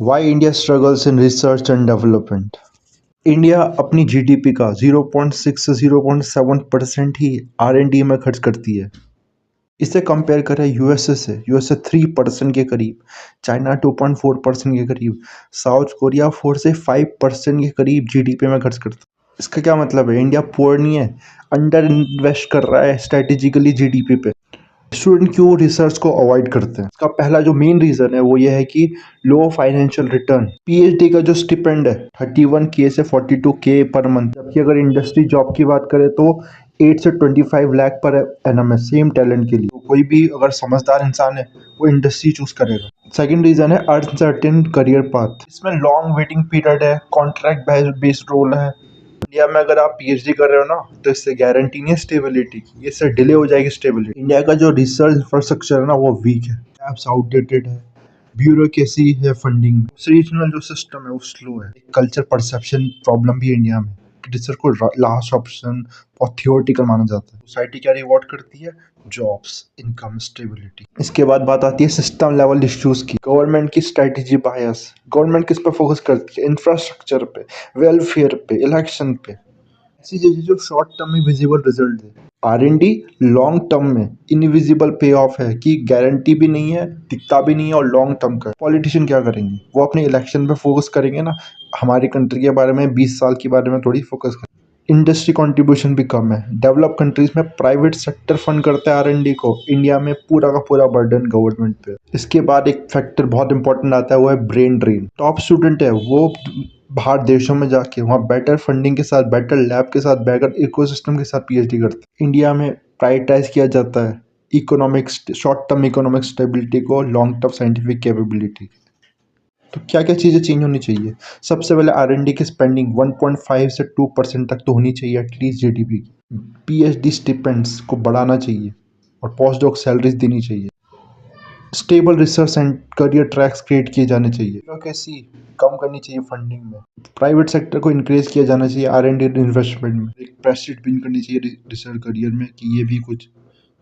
Why India struggles in research and development. India अपनी GDP का 0.6 से 0.7% ही आर एंड डी में खर्च करती है। इसे कंपेयर करें यूएसए से, यूएसए 3% के करीब, चाइना 2.4% के करीब, साउथ कोरिया 4 से 5% के करीब जीडीपी में खर्च करता है। इसका क्या मतलब है? इंडिया पुअर नहीं है, अंडर इन्वेस्ट कर रहा है स्ट्रेटेजिकली जीडीपी पे। स्टूडेंट क्यों रिसर्च को अवॉइड करते हैं? इसका पहला जो मेन रीजन है वो ये है कि लो फाइनेंशियल रिटर्न। पीएचडी का जो स्टिपेंड है 31K से 42K पर मंथ, जबकि अगर इंडस्ट्री जॉब की बात करें तो 8 से 25 लाख पर एनम है सेम टैलेंट के लिए। तो कोई भी अगर समझदार इंसान है वो इंडस्ट्री चूज करेगा। सेकंड रीजन है अनसर्टेन करियर पाथ। इसमें लॉन्ग वेटिंग पीरियड है, कॉन्ट्रैक्ट बेस्ड रोल है। इंडिया में अगर आप पीएचडी कर रहे हो ना तो इससे गारंटी नहीं है स्टेबिलिटी की, इससे डिले हो जाएगी स्टेबिलिटी। इंडिया का जो रिसर्च इंफ्रास्ट्रक्चर है ना वो वीक है, एप्स आउटडेटेड है, ब्यूरोक्रेसी है, फंडिंग, रीजनल जो सिस्टम है वो स्लो है। कल्चर परसेप्शन प्रॉब्लम भी है इंडिया में, रिसर्च को लास्ट ऑप्शन और थियोरटिकल माना जाता है। सोसाइटी क्या रिवॉर्ड करती है? Jobs, income, stability. इसके बाद बात आती है सिस्टम लेवल इश्यूज की। गवर्नमेंट की स्ट्रेटेजी बायस। गवर्नमेंट किस पे फोकस करती है? इंफ्रास्ट्रक्चर पे, वेलफेयर पे, इलेक्शन पे, ऐसी चीजें जो शॉर्ट टर्म में विजिबल रिजल्ट है। R and D long term में इनविजिबल पे ऑफ है कि गारंटी भी नहीं है, दिखता भी नहीं है और लॉन्ग टर्म का। पॉलिटिशियन क्या करेंगे? वो अपने इलेक्शन पे फोकस करेंगे ना, हमारी कंट्री के बारे में 20 साल के बारे में थोड़ी फोकस करेंगे। इंडस्ट्री कंट्रीब्यूशन भी कम है। डेवलप कंट्रीज में प्राइवेट सेक्टर फंड करता है आर एंड डी को, इंडिया में पूरा का पूरा बर्डन गवर्नमेंट पे। इसके बाद एक फैक्टर बहुत इंपॉर्टेंट आता है, वो है ब्रेन ड्रेन। टॉप स्टूडेंट है वो बाहर देशों में जाके वहाँ बेटर फंडिंग के साथ, बेटर लैब के साथ, बेटर इकोसिस्टम के साथ पीएचडी करते हैं। इंडिया में प्रायोरिटाइज किया जाता है economics, short term economic stability को लॉन्ग टर्म साइंटिफिक कैपेबिलिटी। तो क्या क्या चीज़ें चेंज होनी चाहिए? सबसे पहले आर एंड डी की स्पेंडिंग 1.5 से 2% तक तो होनी चाहिए एटलीस्ट जीडीपी की। पीएचडी स्टिपेंड्स को बढ़ाना चाहिए और पोस्ट डॉक सैलरीज देनी चाहिए। Stable research and career tracks create किए जाने चाहिए। ब्यूरोक्रेसी कम करनी चाहिए फंडिंग में। प्राइवेट सेक्टर को इंकरेज किया जाना चाहिए आर एंड डी इन्वेस्टमेंट में। एक प्रेस्टीज बिल्ड करनी चाहिए रिसर्च करियर में कि ये भी कुछ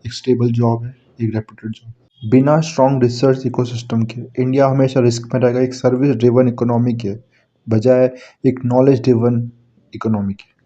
एक स्टेबल जॉब है, एक रेप्यूटेड जॉब। बिना स्ट्रॉन्ग रिसर्च इकोसिस्टम के इंडिया हमेशा रिस्क में रहेगा। एक सर्विस ड्रिवन इकोनॉमी के बजाय एक नॉलेज ड्रिवन इकोनॉमी के।